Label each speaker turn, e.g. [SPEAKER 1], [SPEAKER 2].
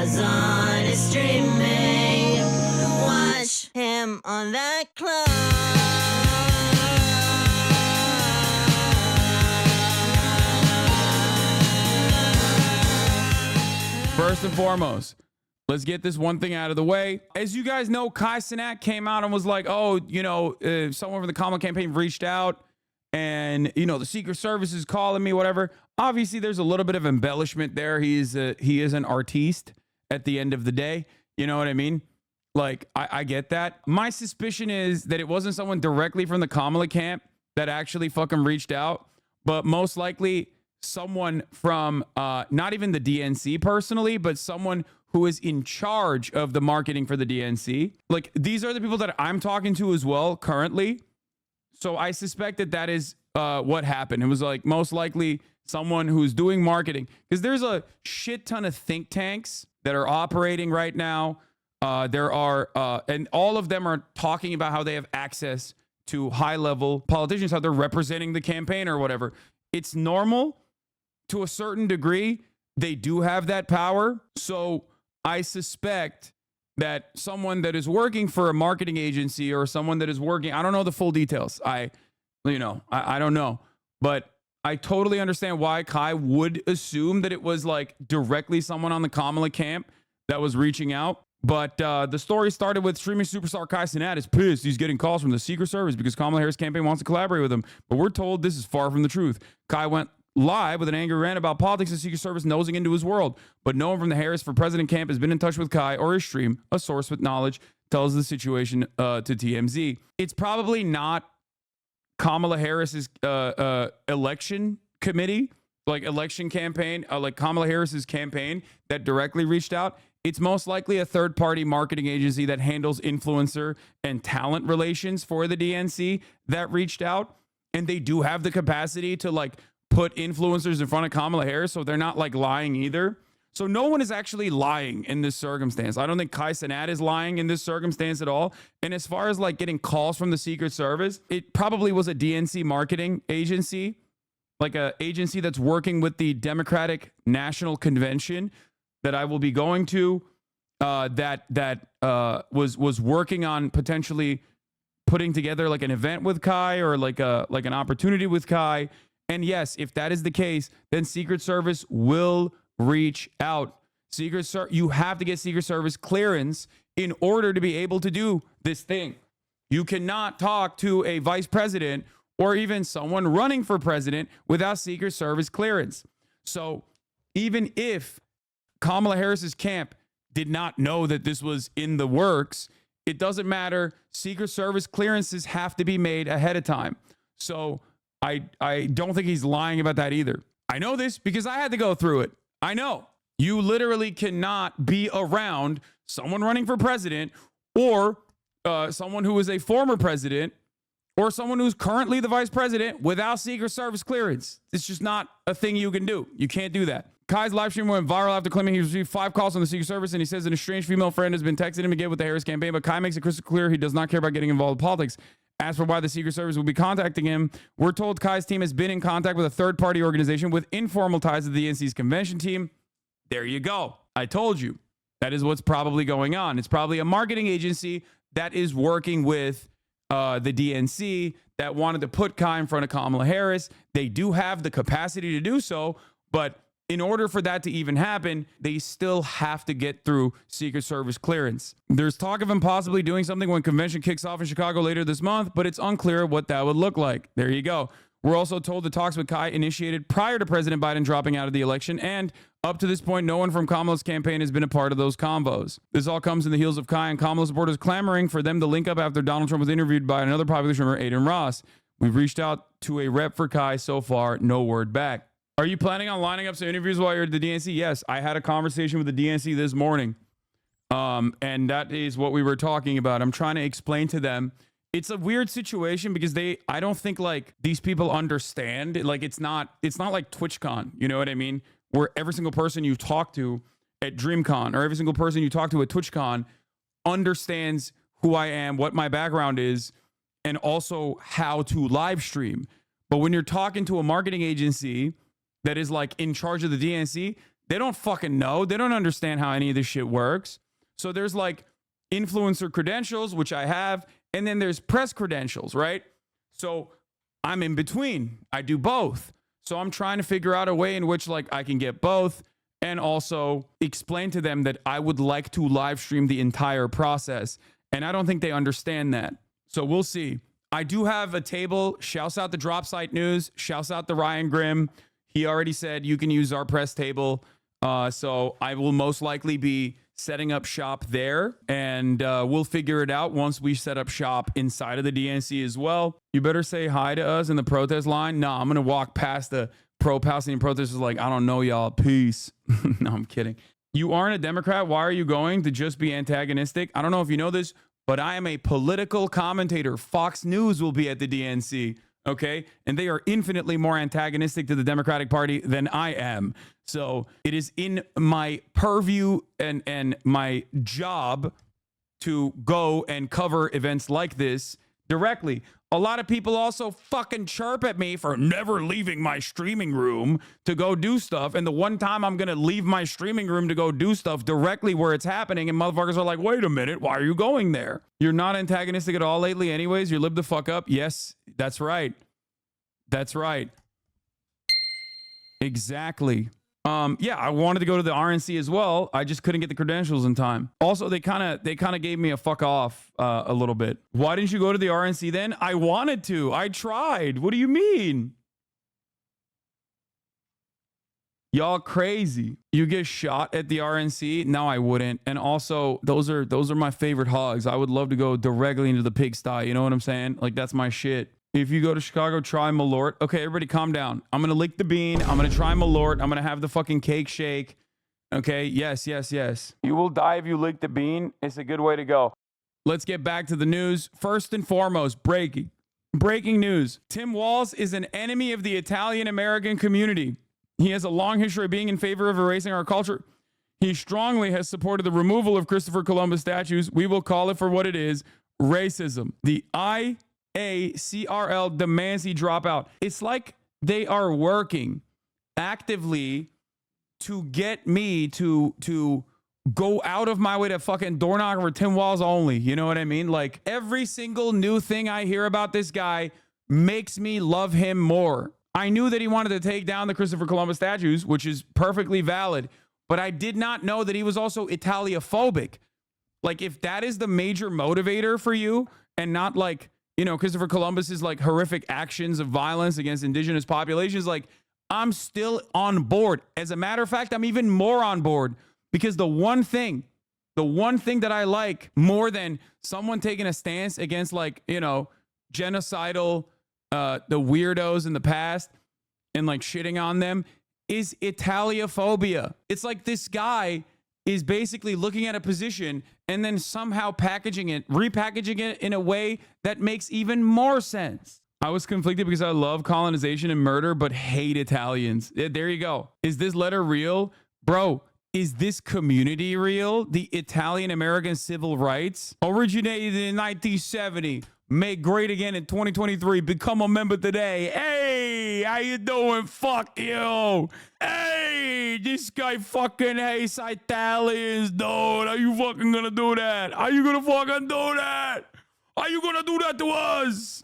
[SPEAKER 1] HASAN is streaming. Watch him on that club.
[SPEAKER 2] First and foremost, let's get this one thing out of the way. As you guys know, Cenat came out and was like, oh, someone from the Kamala campaign reached out and, the Secret Service is calling me, whatever. Obviously, there's a little bit of embellishment there. He is an artiste at the end of the day. You know what I mean? Like, I get that. My suspicion is that it wasn't someone directly from the Kamala camp that actually fucking reached out, but most likely someone from not even the DNC personally, but someone who is in charge of the marketing for the DNC. Like, these are the people that I'm talking to as well currently. So I suspect that is what happened. It was like most likely someone who's doing marketing, because there's a shit ton of think tanks that are operating right now. There are, and all of them are talking about how they have access to high level politicians, how they're representing the campaign or whatever. It's normal to a certain degree. They do have that power. So I suspect that someone that is working for a marketing agency or someone that is working, I don't know the full details. I don't know, but I totally understand why Kai would assume that it was like directly someone on the Kamala camp that was reaching out. But the story started with streaming superstar Kai Cenat is pissed. He's getting calls from the Secret Service because Kamala Harris campaign wants to collaborate with him. But we're told this is far from the truth. Kai went live with an angry rant about politics and Secret Service nosing into his world. But no one from the Harris for President camp has been in touch with Kai or his stream. A source with knowledge tells the situation to TMZ. It's probably not Kamala Harris's election committee, like election campaign, like Kamala Harris's campaign that directly reached out. It's most likely a third-party marketing agency that handles influencer and talent relations for the DNC that reached out. And they do have the capacity to like put influencers in front of Kamala Harris, so they're not like lying either. So no one is actually lying in this circumstance. I don't think Kai Cenat is lying in this circumstance at all. And as far as like getting calls from the Secret Service, it probably was a DNC marketing agency, like a agency that's working with the Democratic National Convention that I will be going to, that was working on potentially putting together like an event with Kai or like an opportunity with Kai. And yes, if that is the case, then Secret Service will reach out. You have to get Secret Service clearance in order to be able to do this thing. You cannot talk to a vice president or even someone running for president without Secret Service clearance. So even if Kamala Harris's camp did not know that this was in the works, it doesn't matter. Secret Service clearances have to be made ahead of time. So I don't think he's lying about that either. I know this because I had to go through it. I know. You literally cannot be around someone running for president or someone who is a former president or someone who's currently the vice president without Secret Service clearance. It's just not a thing you can do. You can't do that. Kai's live stream went viral after claiming he received 5 calls from the Secret Service, and he says an estranged female friend has been texting him again with the Harris campaign, but Kai makes it crystal clear he does not care about getting involved in politics. As for why the Secret Service will be contacting him, we're told Kai's team has been in contact with a third-party organization with informal ties to the DNC's convention team. There you go. I told you. That is what's probably going on. It's probably a marketing agency that is working with the DNC that wanted to put Kai in front of Kamala Harris. They do have the capacity to do so, but in order for that to even happen, they still have to get through Secret Service clearance. There's talk of him possibly doing something when convention kicks off in Chicago later this month, but it's unclear what that would look like. There you go. We're also told the talks with Kai initiated prior to President Biden dropping out of the election, and up to this point, no one from Kamala's campaign has been a part of those convos. This all comes in the heels of Kai and Kamala supporters clamoring for them to link up after Donald Trump was interviewed by another popular streamer, Aiden Ross. We've reached out to a rep for Kai. So far, no word back. Are you planning on lining up some interviews while you're at the DNC? Yes, I had a conversation with the DNC this morning. And that is what we were talking about. I'm trying to explain to them. It's a weird situation because I don't think like these people understand. Like it's not like TwitchCon, you know what I mean? Where every single person you talk to at DreamCon or every single person you talk to at TwitchCon understands who I am, what my background is, and also how to live stream. But when you're talking to a marketing agency that is like in charge of the DNC, They don't fucking know. They don't understand how any of this shit works. So there's like influencer credentials, which I have, and then there's press credentials, right? So I'm in between. I do both. So I'm trying to figure out a way in which like I can get both and also explain to them that I would like to live stream the entire process. And I don't think they understand that. So we'll see. I do have a table. Shouts out the Drop Site News. Shouts out the Ryan Grimm. He already said you can use our press table. So I will most likely be setting up shop there, and we'll figure it out once we set up shop inside of the DNC as well. You better say hi to us in the protest line. No, I'm going to walk past the pro-Palestinian protesters like, I don't know y'all. Peace. No, I'm kidding. You aren't a Democrat. Why are you going to just be antagonistic? I don't know if you know this, but I am a political commentator. Fox News will be at the DNC. Okay. And they are infinitely more antagonistic to the Democratic Party than I am. So it is in my purview and my job to go and cover events like this directly. A lot of people also fucking chirp at me for never leaving my streaming room to go do stuff. And the one time I'm going to leave my streaming room to go do stuff directly where it's happening, and motherfuckers are like, wait a minute, why are you going there? You're not antagonistic at all lately anyways. You live the fuck up. Yes, that's right. That's right. Exactly. Yeah, I wanted to go to the RNC as well. I just couldn't get the credentials in time. Also, they kind of gave me a fuck off a little bit. Why didn't you go to the RNC then? I wanted to. I tried. What do you mean? Y'all crazy. You get shot at the RNC? No, I wouldn't. And also, those are my favorite hogs. I would love to go directly into the pigsty. You know what I'm saying? Like, that's my shit. If you go to Chicago, try Malort. Okay, everybody calm down. I'm going to lick the bean. I'm going to try Malort. I'm going to have the fucking cake shake. Okay, yes. You will die if you lick the bean. It's a good way to go. Let's get back to the news. First and foremost, breaking news. Tim Walz is an enemy of the Italian-American community. He has a long history of being in favor of erasing our culture. He strongly has supported the removal of Christopher Columbus statues. We will call it for what it is, racism. The IACRL demands he drop out. It's like they are working actively to get me to go out of my way to fucking door knock over Tim Walz only. You know what I mean? Like, every single new thing I hear about this guy makes me love him more. I knew that he wanted to take down the Christopher Columbus statues, which is perfectly valid, but I did not know that he was also Italiophobic. Like, if that is the major motivator for you and not like, you know, Christopher Columbus's like horrific actions of violence against indigenous populations, like, I'm still on board. As a matter of fact, I'm even more on board because the one thing that I like more than someone taking a stance against, like, you know, genocidal, the weirdos in the past and like shitting on them is Italiophobia. It's like this guy is basically looking at a position and then somehow repackaging it in a way that makes even more sense. I was conflicted because I love colonization and murder, but hate Italians. There you go. Is this letter real? Bro, is this community real? The Italian-American civil rights? Originated in 1970. Made great again in 2023. Become a member today. Hey, how you doing? Fuck you. Hey, this guy fucking hates Italians, dude. Are you fucking gonna do that? Are you gonna fucking do that? Are you gonna do that to us?